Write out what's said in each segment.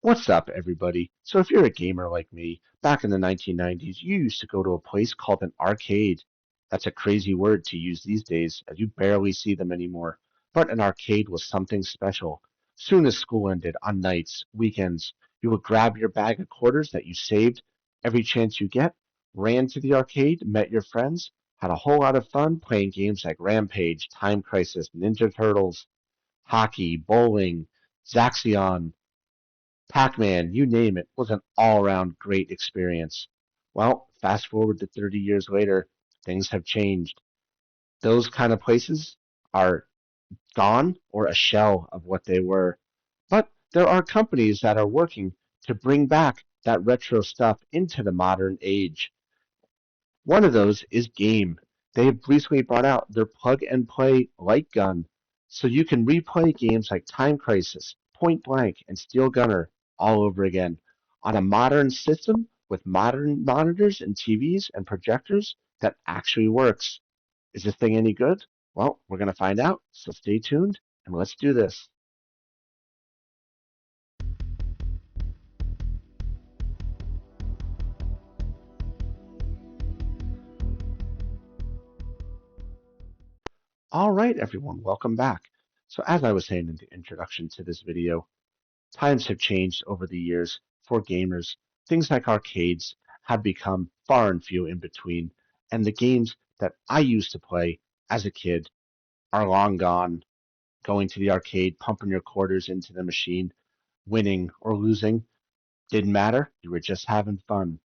What's up, everybody? So if you're a gamer like me, back in the 1990s, you used to go to a place called an arcade. That's a crazy word to use these days, as you barely see them anymore. But an arcade was something special. Soon as school ended, on nights, weekends, you would grab your bag of quarters that you saved every chance you get, ran to the arcade, met your friends, had a whole lot of fun playing games like Rampage, Time Crisis, Ninja Turtles, hockey, bowling, Zaxxon, Pac-Man, you name it, was an all-around great experience. Well, fast forward to 30 years later, things have changed. Those kind of places are gone or a shell of what they were. But there are companies that are working to bring back that retro stuff into the modern age. One of those is Game. They have recently brought out their plug and play light gun, so you can replay games like Time Crisis, Point Blank, and Steel Gunner all over again on a modern system with modern monitors and TVs and projectors that actually works. Is this thing any good? Well, we're going to find out, so stay tuned and let's do this. All right, everyone, welcome back. So as I was saying in the introduction to this video, times have changed over the years for gamers. Things like arcades have become far and few in between, and the games that I used to play as a kid are long gone. Going to the arcade, pumping your quarters into the machine, winning or losing, didn't matter. You were just having fun.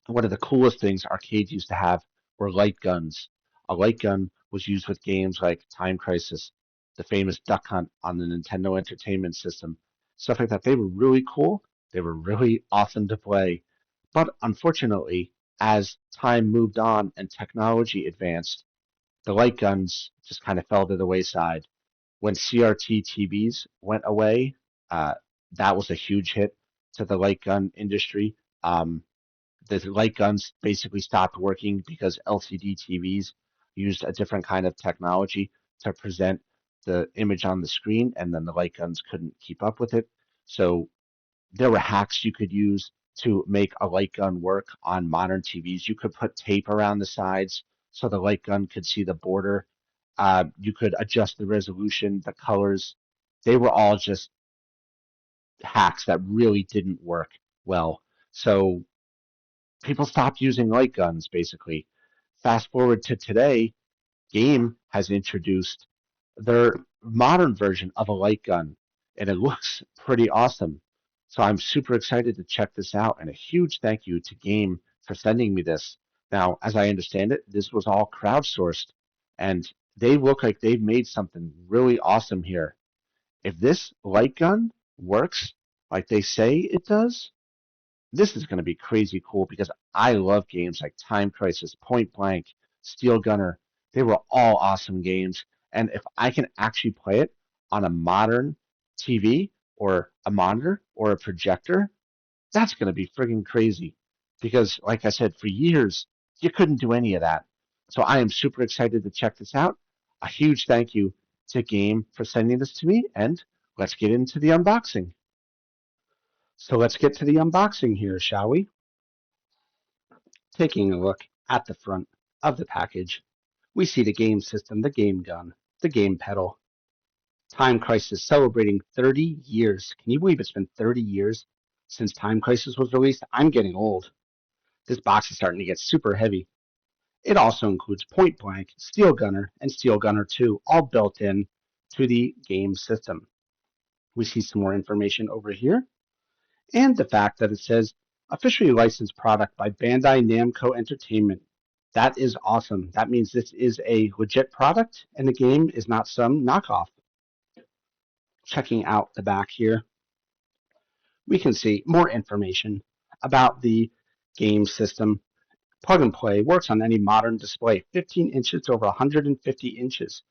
One of the coolest things arcades used to have were light guns. A light gun was used with games like Time Crisis, the famous Duck Hunt on the Nintendo Entertainment System, stuff like that. They were really cool. They were really awesome to play. But unfortunately, as time moved on and technology advanced, the light guns just kind of fell to the wayside. When CRT TVs went away, uh, that was a huge hit to the light gun industry. Um, the light guns basically stopped working because LCD TVs used a different kind of technology to present the image on the screen, and then the light guns couldn't keep up with it. So there were hacks you could use to make a light gun work on modern TVs. You could put tape around the sides so the light gun could see the border. You could adjust the resolution, the colors. They were all just hacks that really didn't work well. So people stopped using light guns, basically. Fast forward to today, Game has introduced their modern version of a light gun, and it looks pretty awesome. So I'm super excited to check this out, and a huge thank you to Game for sending me this. Now, as I understand it, this was all crowdsourced, and they look like they've made something really awesome here. If this light gun works like they say it does, this is going to be crazy cool because I love games like Time Crisis, Point Blank, Steel Gunner. They were all awesome games. And if I can actually play it on a modern TV or a monitor or a projector, that's going to be friggin' crazy. Because, like I said, for years, you couldn't do any of that. So I am super excited to check this out. A huge thank you to Game for sending this to me, and let's get into the unboxing. So let's get to the unboxing here, shall we? Taking a look at the front of the package, we see the game system, the game gun, the game pedal. Time Crisis celebrating 30 years. Can you believe it's been 30 years since Time Crisis was released? I'm getting old. This box is starting to get super heavy. It also includes Point Blank, Steel Gunner, and Steel Gunner 2, all built in to the game system. We see some more information over here, and the fact that it says officially licensed product by Bandai Namco Entertainment. That is awesome. That means this is a legit product and the game is not some knockoff. Checking out the back here, we can see more information about the game system. Plug and play works on any modern display, 15 inches to over 150 inches.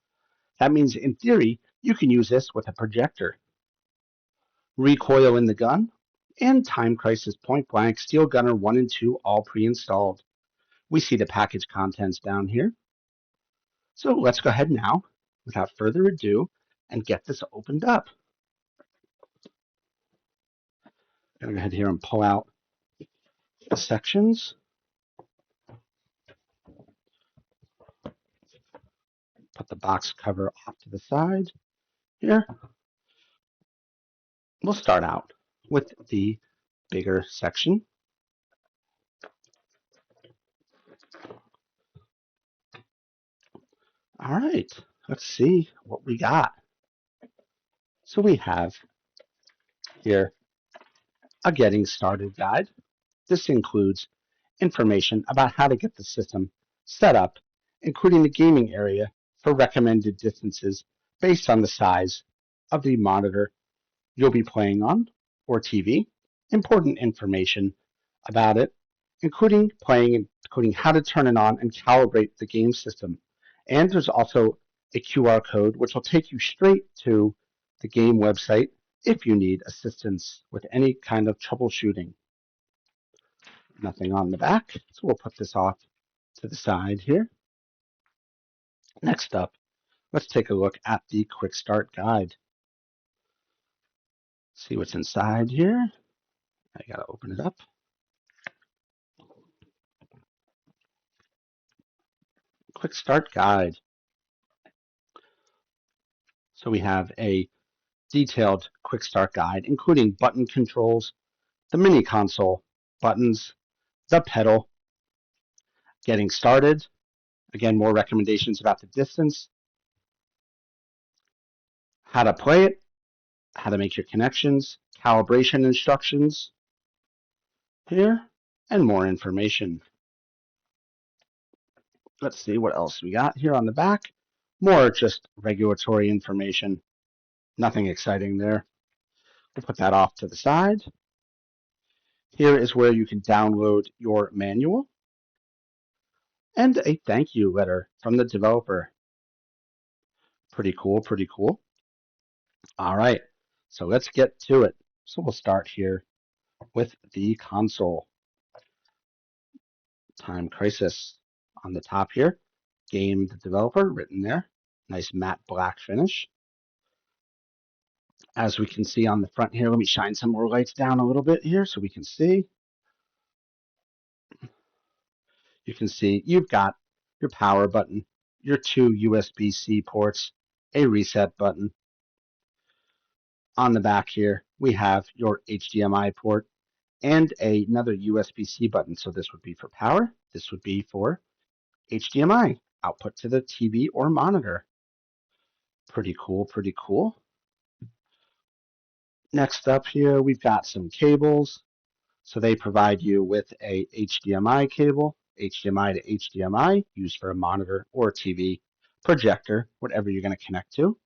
That means in theory, you can use this with a projector. Recoil in the gun, and Time Crisis Point Blank, Steel Gunner 1 and 2 all pre-installed. We see the package contents down here. So let's go ahead now, without further ado, and get this opened up. I'm going to go ahead here and pull out the sections. Put the box cover off to the side here. We'll start out with the bigger section. All right, let's see what we got. So we have here a getting started guide. This includes information about how to get the system set up, including the gaming area for recommended distances based on the size of the monitor you'll be playing on or TV, important information about it, including how to turn it on and calibrate the game system. And there's also a QR code which will take you straight to the game website if you need assistance with any kind of troubleshooting. Nothing on the back, so we'll put this off to the side here. Next up, let's take a look at the Quick Start Guide. See what's inside here. I gotta open it up. Quick Start Guide. So we have a detailed Quick Start Guide, including button controls, the mini console buttons, the pedal, getting started. Again, more recommendations about the distance, how to play it, how to make your connections, calibration instructions here, and more information. Let's see what else we got here on the back. More just regulatory information. Nothing exciting there. We'll put that off to the side. Here is where you can download your manual and a thank you letter from the developer. Pretty cool, pretty cool. All right, so let's get to it. So we'll start here with the console. Time Crisis on the top here. Game the developer written there. Nice matte black finish. As we can see on the front here, let me shine some more lights down a little bit here so we can see. You can see you've got your power button, your two USB-C ports, a reset button. On the back here, we have your HDMI port and another USB-C button. So this would be for power. This would be for HDMI, output to the TV or monitor. Pretty cool, pretty cool. Next up here, we've got some cables. So they provide you with a HDMI cable, HDMI to HDMI, used for a monitor or a TV, projector, whatever you're going to connect to.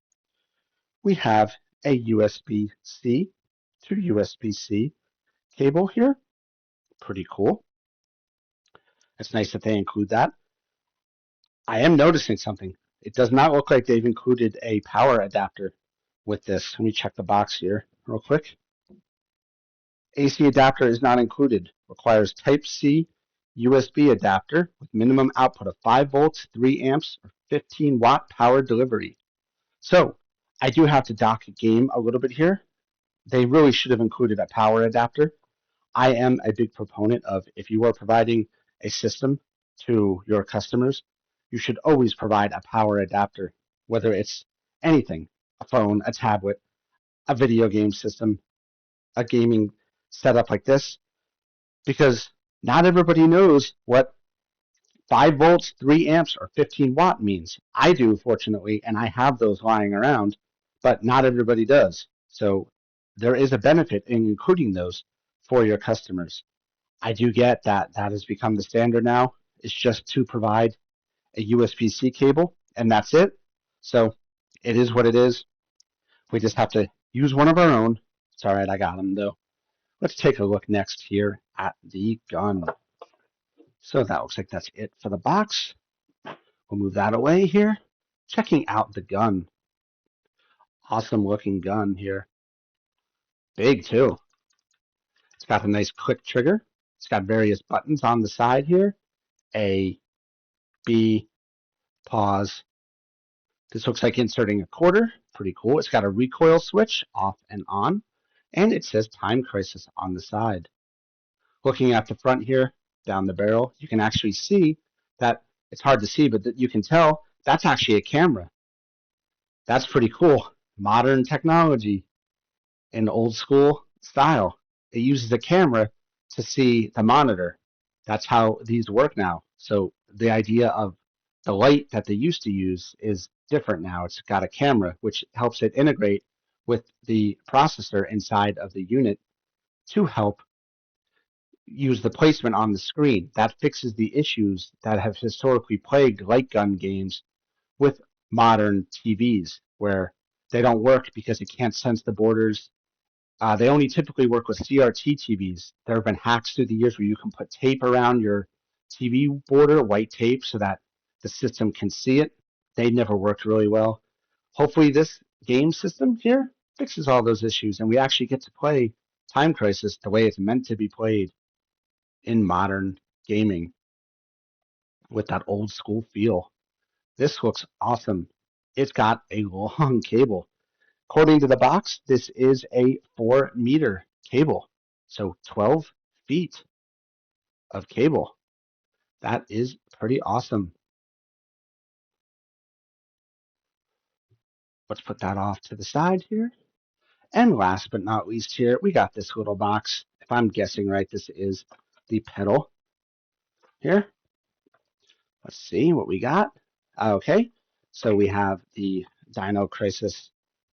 We have a USB-C to USB-C cable here. Pretty cool. It's nice that they include that. I am noticing something. It does not look like they've included a power adapter with this. Let me check the box here real quick. AC adapter is not included. Requires Type-C USB adapter with minimum output of 5 volts, 3 amps, or 15 watt power delivery. So I do have to dock a game a little bit here. They really should have included a power adapter. I am a big proponent of, if you are providing a system to your customers, you should always provide a power adapter, whether it's anything, a phone, a tablet, a video game system, a gaming setup like this, because not everybody knows what 5 volts, 3 amps, or 15 watt means. I do, fortunately, and I have those lying around, but not everybody does. So there is a benefit in including those for your customers. I do get that that has become the standard now. It's just to provide a USB-C cable, and that's it. So it is what it is. We just have to use one of our own. It's all right, I got them, though. Let's take a look next here at the gun. So that looks like that's it for the box. We'll move that away here. Checking out the gun. Awesome looking gun here. Big too. It's got a nice click trigger. It's got various buttons on the side here. A, B, pause. This looks like inserting a quarter. Pretty cool. It's got a recoil switch, off and on. and it says Time Crisis on the side. Looking at the front here, down the barrel, you can actually see that it's hard to see, but you can tell that's actually a camera. That's pretty cool. Modern technology in old school style. It uses a camera to see the monitor. That's how these work now. So the idea of the light that they used to use is different now. It's got a camera, which helps it integrate with the processor inside of the unit to help use the placement on the screen. That fixes the issues that have historically plagued light gun games with modern TVs, where they don't work because it can't sense the borders. They only typically work with CRT TVs. There have been hacks through the years where you can put tape around your TV border, white tape, so that the system can see it. They never worked really well. Hopefully this game system here fixes all those issues, and we actually get to play Time Crisis the way it's meant to be played in modern gaming with that old school feel. This looks awesome. It's got a long cable. According to the box, this is a 4-meter cable, so 12 feet of cable. That is pretty awesome. Let's put that off to the side here. And last but not least here, we got this little box. If I'm guessing right, this is the pedal here. Let's see what we got. Okay, so we have the Dino Crisis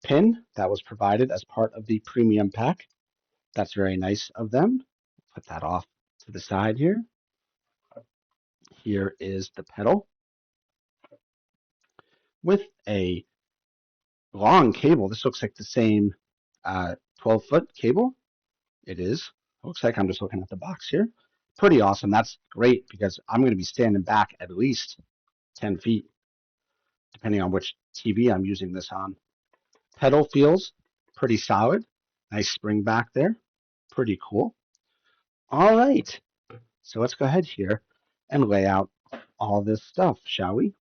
pin that was provided as part of the premium pack. That's very nice of them. Put that off to the side here. Here is the pedal with a long cable. This looks like the same 12-foot cable. It is. Looks like I'm just looking at the box here. Pretty awesome. That's great because I'm going to be standing back at least 10 feet, depending on which TV I'm using this on. Pedal feels pretty solid. Nice spring back there. Pretty cool. All right. So let's go ahead here and lay out all this stuff, shall we?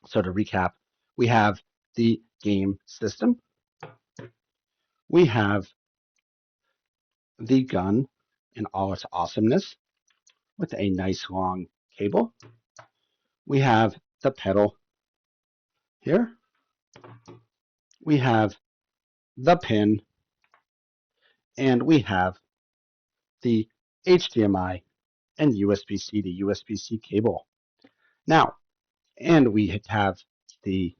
So to recap, we have the game system. We have the gun in all its awesomeness with a nice long cable. We have the pedal here. We have the pin, and we have the HDMI and USB-C to USB-C cable. Now, and we have the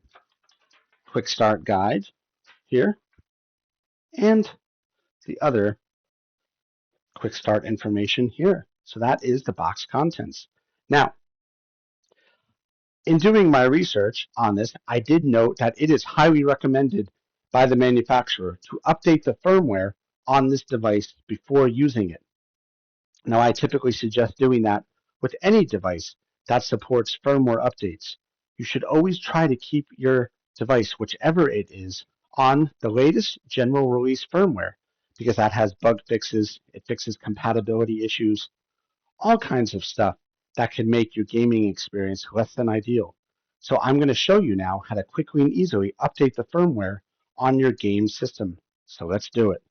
quick start guide here and the other quick start information here. So that is the box contents. Now, in doing my research on this, I did note that it is highly recommended by the manufacturer to update the firmware on this device before using it. Now, I typically suggest doing that with any device that supports firmware updates. You should always try to keep your device, whichever it is, on the latest general release firmware because that has bug fixes, it fixes compatibility issues, all kinds of stuff that can make your gaming experience less than ideal. So I'm going to show you now how to quickly and easily update the firmware on your game system. So let's do it.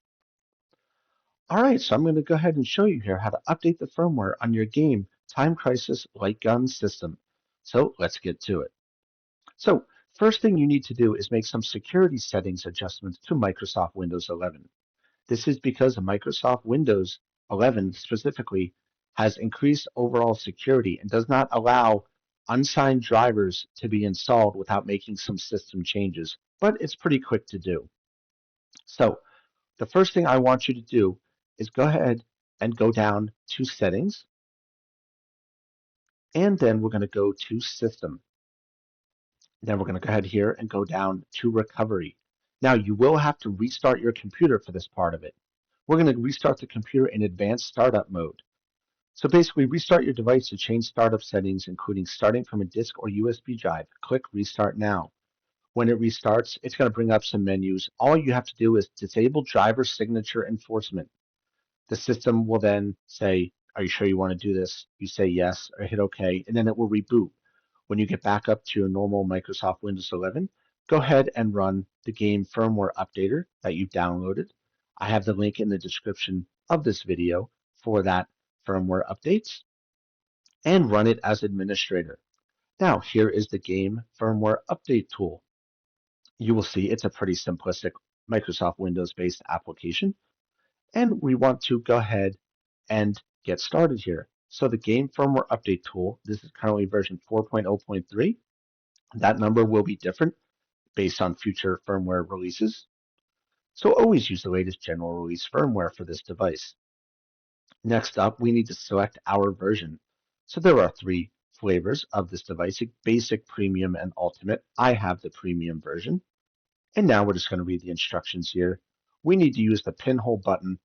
All right, so I'm going to go ahead and show you here how to update the firmware on your game Time Crisis Lightgun system. So let's get to it. So first thing you need to do is make some security settings adjustments to Microsoft Windows 11. This is because Microsoft Windows 11 specifically has increased overall security and does not allow unsigned drivers to be installed without making some system changes, but it's pretty quick to do. So the first thing I want you to do is go ahead and go down to Settings, and then we're going to go to System. Then we're going to go ahead here and go down to Recovery. Now you will have to restart your computer for this part of it. We're going to restart the computer in advanced startup mode. So basically restart your device to change startup settings, including starting from a disk or USB drive. Click Restart Now. When it restarts, it's going to bring up some menus. All you have to do is disable driver signature enforcement. The system will then say, are you sure you want to do this? You say yes or hit OK, and then it will reboot. When you get back up to your normal Microsoft Windows 11, go ahead and run the game firmware updater that you've downloaded. I have the link in the description of this video for that firmware updates and run it as administrator. Now, here is the game firmware update tool. You will see it's a pretty simplistic Microsoft Windows-based application, and we want to go ahead and get started here. So the game firmware update tool, this is currently version 4.0.3. That number will be different based on future firmware releases. So always use the latest general release firmware for this device. Next up, we need to select our version. So there are three flavors of this device: basic, premium, and ultimate. I have the premium version. And now we're just going to read the instructions here. We need to use the pinhole button.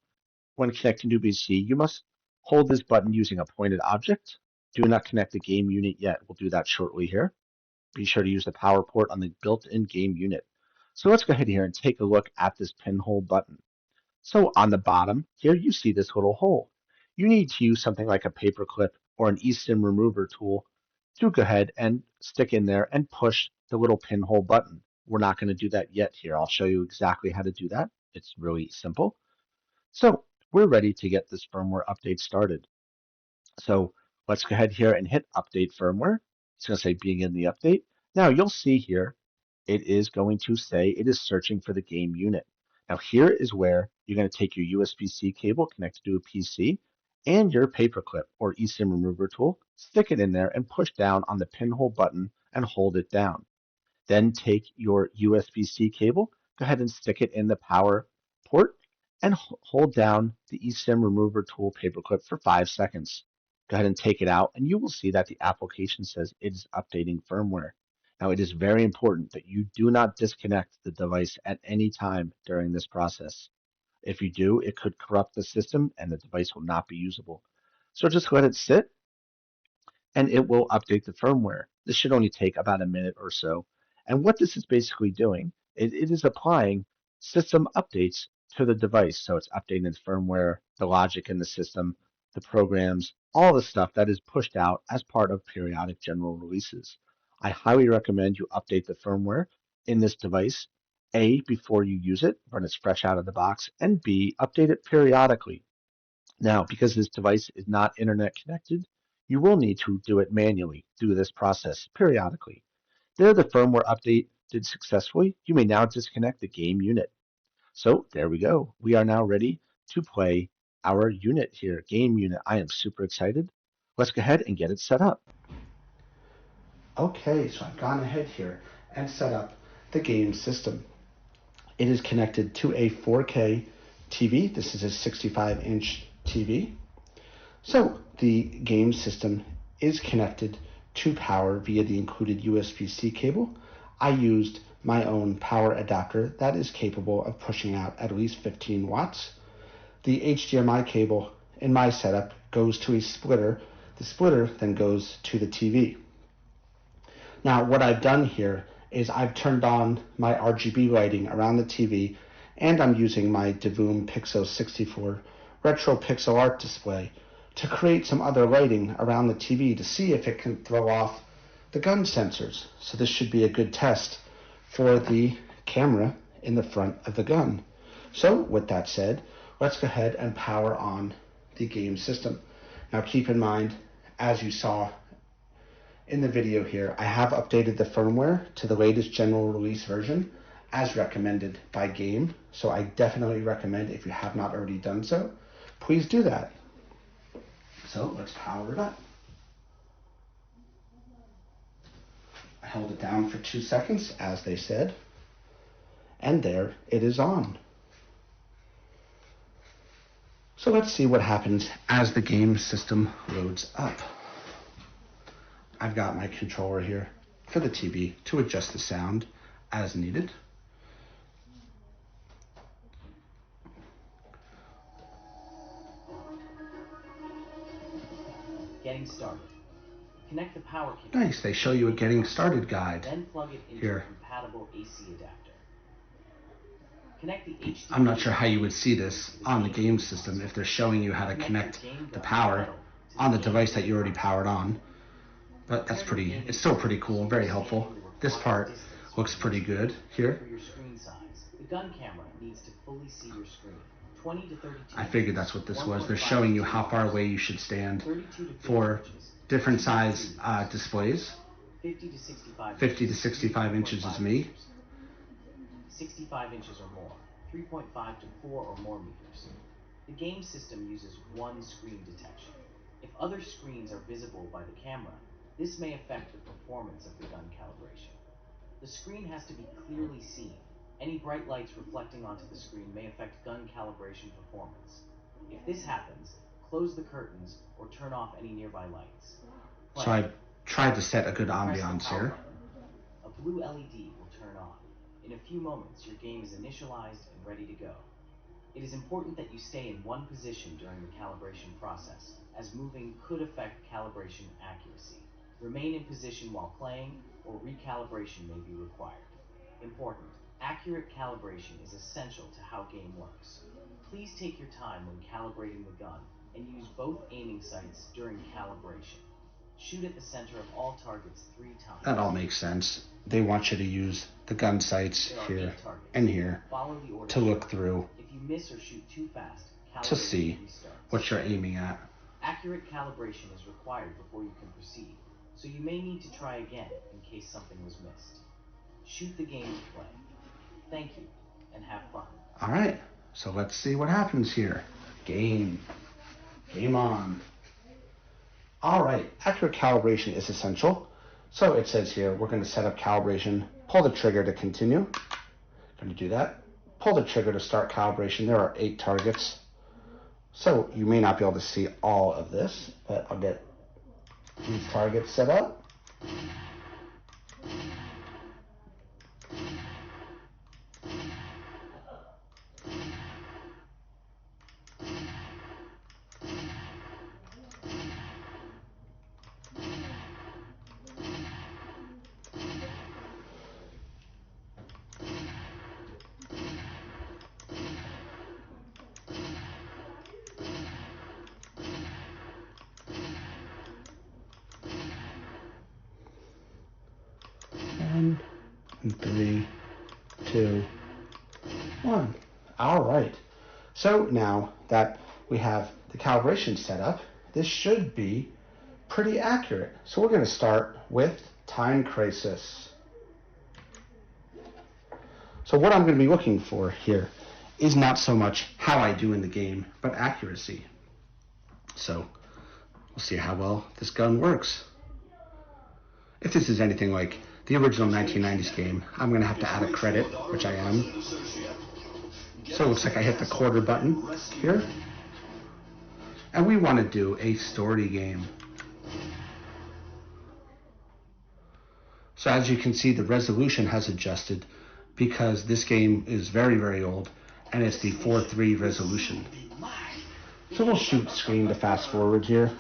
When connecting to PC, you must hold this button using a pointed object. Do not connect the game unit yet. We'll do that shortly here. Be sure to use the power port on the built-in game unit. So let's go ahead here and take a look at this pinhole button. So on the bottom here, you see this little hole. You need to use something like a paper clip or an eSIM remover tool to go ahead and stick in there and push the little pinhole button. We're not going to do that yet here. I'll show you exactly how to do that. It's really simple. So we're ready to get this firmware update started. So let's go ahead here and hit update firmware. It's going to say begin the update. Now you'll see here, it is going to say it is searching for the game unit. Now here is where you're going to take your USB-C cable connected to a PC and your paperclip or eSIM remover tool, stick it in there and push down on the pinhole button and hold it down. Then take your USB-C cable, go ahead and stick it in the power port and hold down the eSIM remover tool paperclip for 5 seconds. Go ahead and take it out and you will see that the application says it is updating firmware. Now it is very important that you do not disconnect the device at any time during this process. If you do, it could corrupt the system and the device will not be usable. So just let it sit and it will update the firmware. This should only take about a minute or so. And what this is basically doing, it is applying system updates to the device. So it's updating the firmware, the logic in the system, the programs, all the stuff that is pushed out as part of periodic general releases. I highly recommend you update the firmware in this device, A, before you use it, when it's fresh out of the box, and B, update it periodically. Now, because this device is not internet connected, you will need to do it manually through this process periodically. There, the firmware update did successfully. You may now disconnect the game unit. So there we go. We are now ready to play our unit here, game unit. I am super excited. Let's go ahead and get it set up. Okay, so I've gone ahead here and set up the game system. It is connected to a 4K TV. This is a 65-inch TV. So the game system is connected to power via the included USB-C cable. I used my own power adapter that is capable of pushing out at least 15 watts. The HDMI cable in my setup goes to a splitter. The splitter then goes to the TV. Now what I've done here is I've turned on my RGB lighting around the TV and I'm using my Divoom Pixel 64 retro pixel art display to create some other lighting around the TV to see if it can throw off the gun sensors. So this should be a good test for the camera in the front of the gun. So with that said, let's go ahead and power on the game system. Now keep in mind, as you saw in the video here, I have updated the firmware to the latest general release version as recommended by Game. So I definitely recommend, if you have not already done so, please do that. So let's power it up. I held it down for 2 seconds, as they said, and there it is on. So let's see what happens as the game system loads up. I've got my controller here for the TV to adjust the sound as needed. Getting started. Connect the power cable. Nice, they show you a getting started guide. Then plug it into Here. a compatible AC adapter. Connect the HDMI. I'm not sure how you would see this on the game system if they're showing you how to connect the power on the device that you already powered on. But that's it's still pretty cool, very helpful. This part looks pretty good here. For your screen size, the gun camera needs to fully see your screen. 20 to 32 I figured that's what this was. They're 1.5 showing you to how 2 far inches, away you should stand 32 to 50 for inches, different 2 to size 3 meters, displays. 50 to 65 50 to inches, 65 inches is 3.5 me. meters, 65 inches or more, 3.5 to 4 or more meters. The game system uses one screen detection. If other screens are visible by the camera, this may affect the performance of the gun calibration. The screen has to be clearly seen. Any bright lights reflecting onto the screen may affect gun calibration performance. If this happens, close the curtains or turn off any nearby lights. So I tried to set a good Press the ambiance power here. button. A blue LED will turn on. In a few moments, your game is initialized and ready to go. It is important that you stay in one position during the calibration process, as moving could affect calibration accuracy. Remain in position while playing, or recalibration may be required. Important: accurate calibration is essential to how game works. Please take your time when calibrating the gun, and use both aiming sights during calibration. Shoot at the center of all targets 3 times. That all makes sense. They want you to use the gun sights There are here 8 targets. and here Follow the order to look through If you miss or shoot too fast, to calibration see restarts. what you're aiming at. Accurate calibration is required before you can proceed, so you may need to try again in case something was missed. Shoot the game to play. Thank you, and have fun. All right, so let's see what happens here. Game on. All right, accurate calibration is essential. So it says here, we're going to set up calibration, pull the trigger to continue. Going to do that. Pull the trigger to start calibration. There are 8 targets. So you may not be able to see all of this, but I'll get these targets set up. And 3, 2, 1. All right. So now that we have the calibration set up, this should be pretty accurate. So we're going to start with Time Crisis. So what I'm going to be looking for here is not so much how I do in the game, but accuracy. So we'll see how well this gun works. If this is anything like the original 1990s game, I'm going to have to add a credit, which I am. So it looks like I hit the quarter button here. And we want to do a story game. So as you can see, the resolution has adjusted because this game is very, very old, and it's the 4:3 resolution. So we'll shoot screen to fast forward here.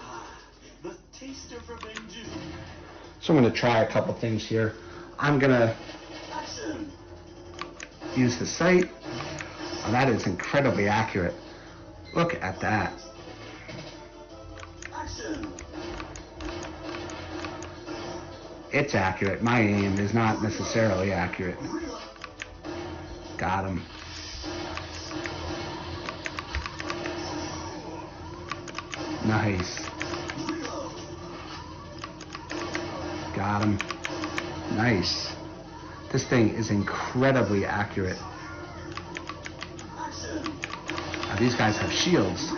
So I'm going to try a couple things here. I'm going to use the sight. Oh, that is incredibly accurate. Look at that. It's accurate. My aim is not necessarily accurate. Got him. Nice. Got him. Nice. This thing is incredibly accurate. Now, these guys have shields.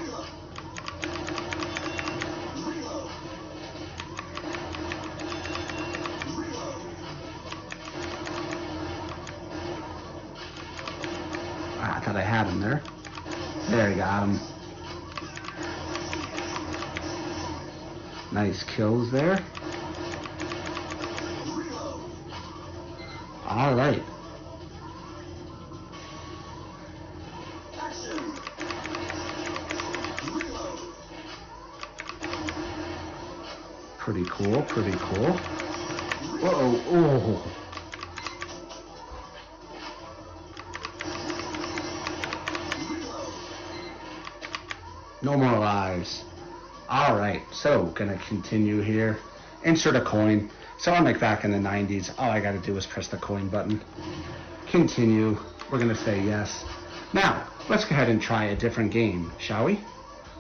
I thought I had him there. There, you got him. Nice kills there. All right. Pretty cool, pretty cool. Whoa, oh. No more lives. All right, so gonna continue here. Insert a coin. So unlike back in the 90s, all I gotta do is press the coin button. Continue. We're gonna say yes. Now, let's go ahead and try a different game, shall we?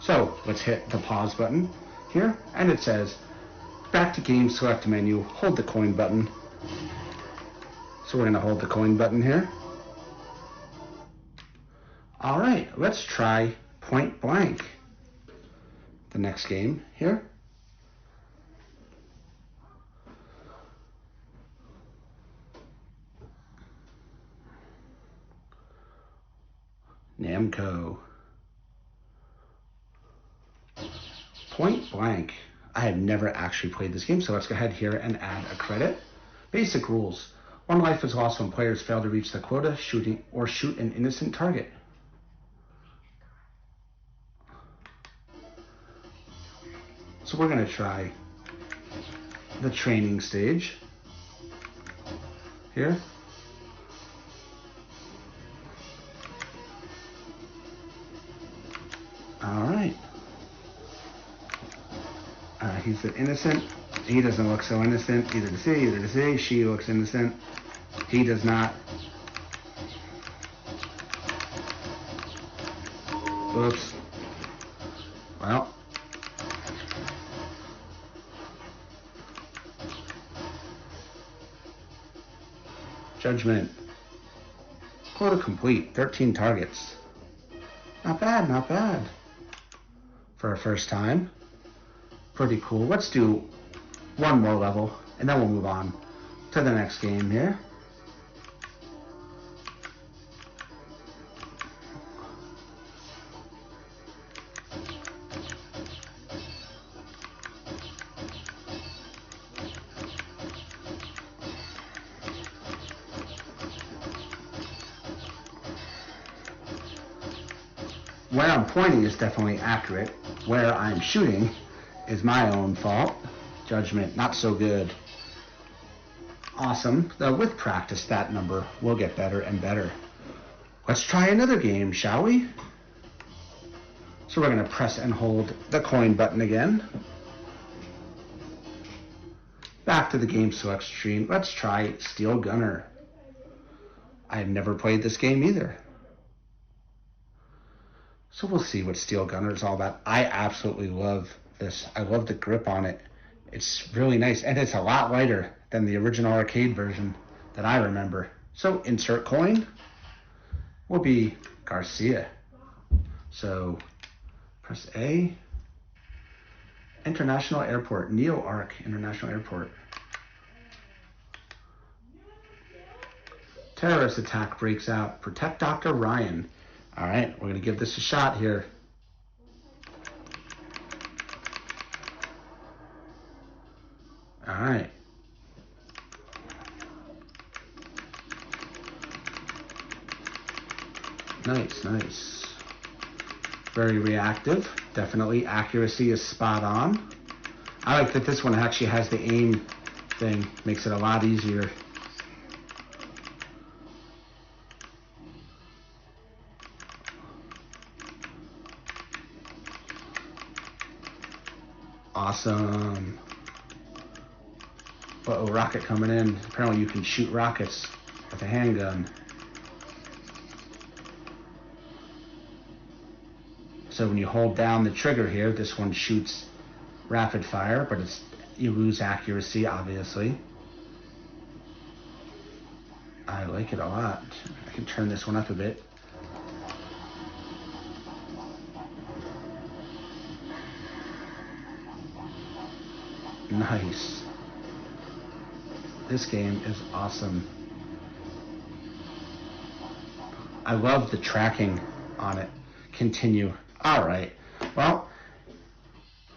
So, let's hit the pause button here, and it says, back to game, select menu, hold the coin button. So we're going to hold the coin button here. All right, let's try Point Blank, the next game here. Namco. Point Blank. I have never actually played this game, so let's go ahead here and add a credit. Basic rules. One life is lost when players fail to reach the quota, shoot an innocent target. So we're going to try the training stage here. All right. He's the innocent. He doesn't look so innocent. Either to see. She looks innocent. He does not. Oops. Well. Judgment. Quota complete. 13 targets. Not bad, not bad. For our first time. Pretty cool. Let's do one more level, and then we'll move on to the next game here. Where I'm pointing is definitely accurate. Where I'm shooting is my own fault. Judgment, not so good. Awesome. Though with practice, that number will get better and better. Let's try another game, shall we? So we're going to press and hold the coin button again. Back to the game select screen. Let's try Steel Gunner. I have never played this game either. So we'll see what Steel Gunner is all about. I absolutely love this. I love the grip on it. It's really nice, and it's a lot lighter than the original arcade version that I remember. So insert coin will be Garcia. So press A. International Airport, Neo Arc International Airport. Terrorist attack breaks out. Protect Dr. Ryan. All right, we're going to give this a shot here. All right. Nice, nice. Very reactive. Definitely accuracy is spot on. I like that this one actually has the aim thing. Makes it a lot easier. Awesome. Uh-oh, rocket coming in. Apparently you can shoot rockets with a handgun. So when you hold down the trigger here, this one shoots rapid fire, but you lose accuracy, obviously. I like it a lot. I can turn this one up a bit. Nice. This game is awesome. I love the tracking on it. Continue. All right. Well,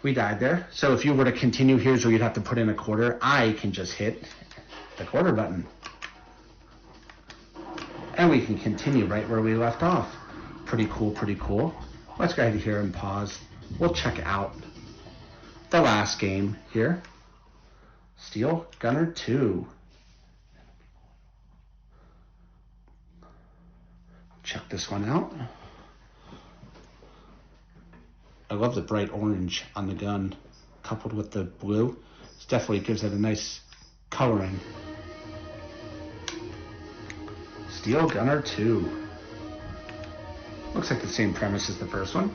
we died there. So if you were to continue, here's where you'd have to put in a quarter. I can just hit the quarter button. And we can continue right where we left off. Pretty cool, pretty cool. Let's go ahead here and pause. We'll check out the last game here. Steel Gunner 2. Check this one out. I love the bright orange on the gun coupled with the blue. It definitely gives it a nice coloring. Steel Gunner 2. Looks like the same premise as the first one.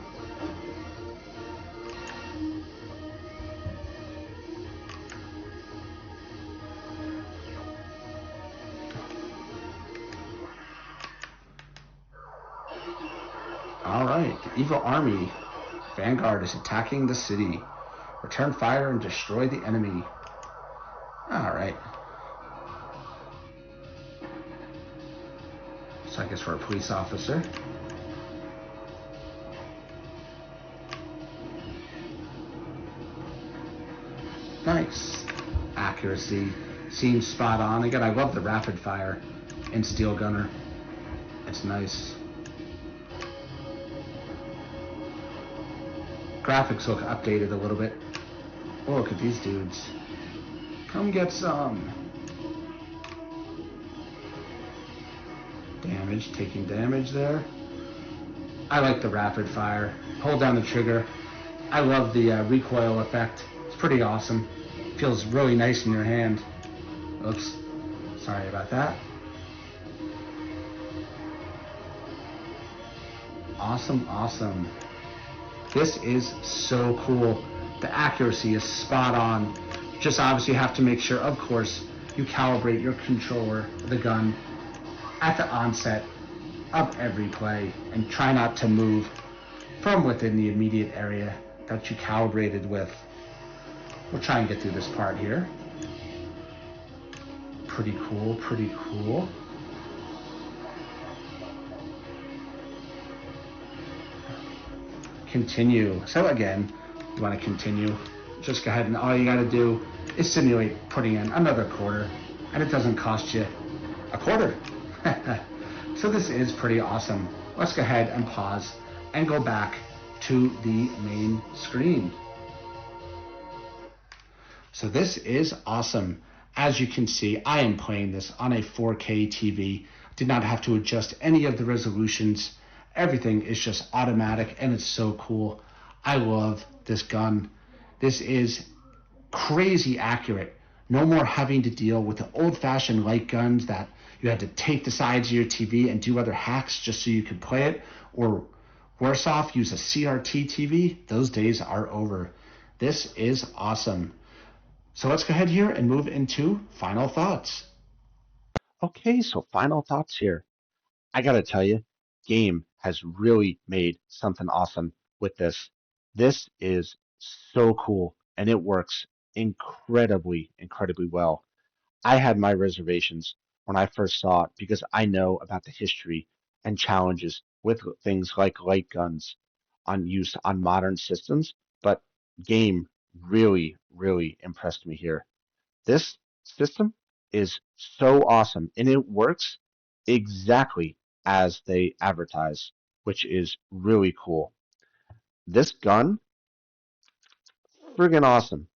Alright, the evil army Vanguard is attacking the city. Return fire and destroy the enemy. Alright. So I guess we're a police officer. Nice. Accuracy seems spot on. Again, I love the rapid fire in Steel Gunner. It's nice. Graphics look updated a little bit. Oh, look at these dudes. Come get some. Damage, taking damage there. I like the rapid fire. Hold down the trigger. I love the recoil effect. It's pretty awesome. Feels really nice in your hand. Oops. Sorry about that. Awesome, awesome. This is so cool. The accuracy is spot on. Just obviously have to make sure, of course, you calibrate your controller, the gun, at the onset of every play and try not to move from within the immediate area that you calibrated with. We'll try and get through this part here. Pretty cool, pretty cool. Continue. So again, you want to continue, just go ahead and all you got to do is simulate putting in another quarter, and it doesn't cost you a quarter. So this is pretty awesome. Let's go ahead and pause and go back to the main screen. So this is awesome. As you can see, I am playing this on a 4K TV. Did not have to adjust any of the resolutions. Everything is just automatic and it's so cool. I love this gun. This is crazy accurate. No more having to deal with the old-fashioned light guns that you had to tape the sides of your TV and do other hacks just so you could play it, or worse off, use a CRT TV. Those days are over. This is awesome. So let's go ahead here and move into final thoughts. Okay, so final thoughts here. I gotta tell you, Game has really made something awesome with this. This is so cool and it works incredibly, incredibly well. I had my reservations when I first saw it because I know about the history and challenges with things like light guns on use on modern systems, but Game really, really impressed me here. This system is so awesome and it works exactly as they advertise, which is really cool. This gun, friggin' awesome.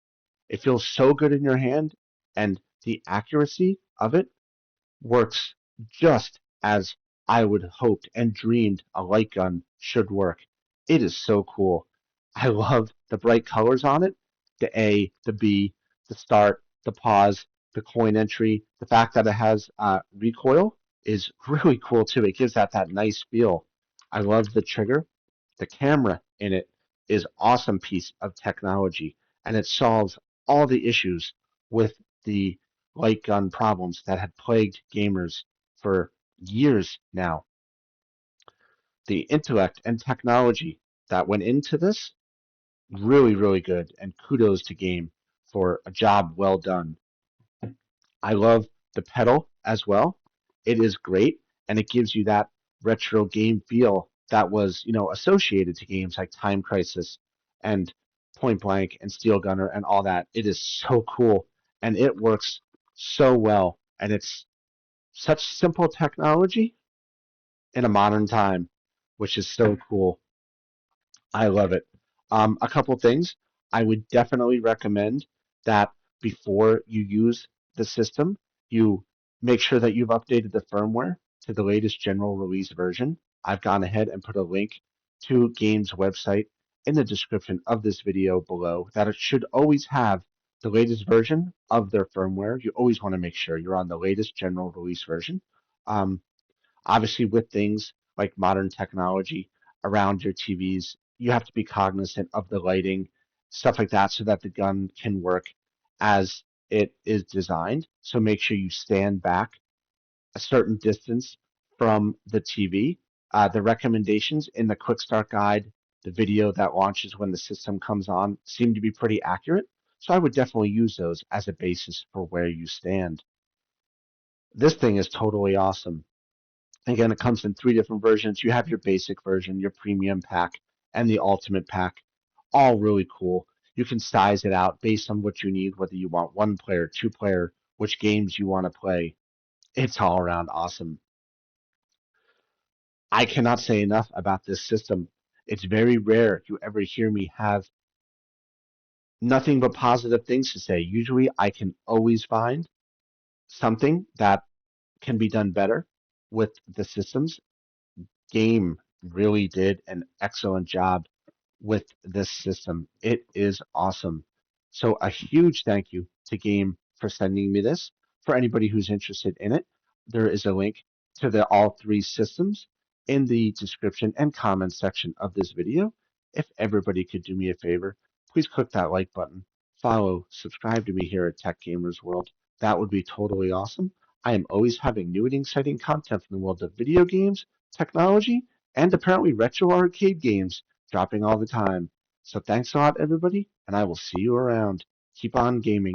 It feels so good in your hand, and the accuracy of it works just as I would hoped and dreamed a light gun should work. It is so cool. I love the bright colors on it. The A, the B, the start, the pause, the coin entry. The fact that it has recoil is really cool too. It gives that nice feel. I love the trigger. The camera in it is awesome piece of technology, and it solves all the issues with the light gun problems that had plagued gamers for years now. The intellect and technology that went into this, really, really good, and kudos to Game for a job well done. I love the pedal as well. It is great, and it gives you that retro game feel that was, associated to games like Time Crisis and Point Blank and Steel Gunner and all that. It is so cool, and it works so well, and it's such simple technology in a modern time, which is so cool. I love it. A couple things. I would definitely recommend that before you use the system, you make sure that you've updated the firmware to the latest general release version. I've gone ahead and put a link to Game's website in the description of this video below that it should always have the latest version of their firmware. You always want to make sure you're on the latest general release version. Um, Obviously, with things like modern technology, around your TVs. You have to be cognizant of the lighting, stuff like that, so that the gun can work as it is designed. So make sure you stand back a certain distance from the TV. The recommendations in the quick start guide, the video that launches when the system comes on, seem to be pretty accurate. So I would definitely use those as a basis for where you stand. This thing is totally awesome. Again, it comes in 3 different versions. You have your basic version, your premium pack, and the ultimate pack. All really cool. You can size it out based on what you need, whether you want 1 player, 2 player, which games you want to play. It's all around awesome. I cannot say enough about this system. It's very rare you ever hear me have nothing but positive things to say. Usually I can always find something that can be done better with the systems. Game really did an excellent job with this system. It is awesome. So a huge thank you to Game for sending me this. For anybody who's interested in it, there is a link to all 3 systems in the description and comments section of this video. If everybody could do me a favor, please click that like button, follow, subscribe to me here at Tech Gamers World. That would be totally awesome. I am always having new and exciting content from the world of video games, technology, and apparently retro arcade games dropping all the time. So thanks a lot, everybody, and I will see you around. Keep on gaming.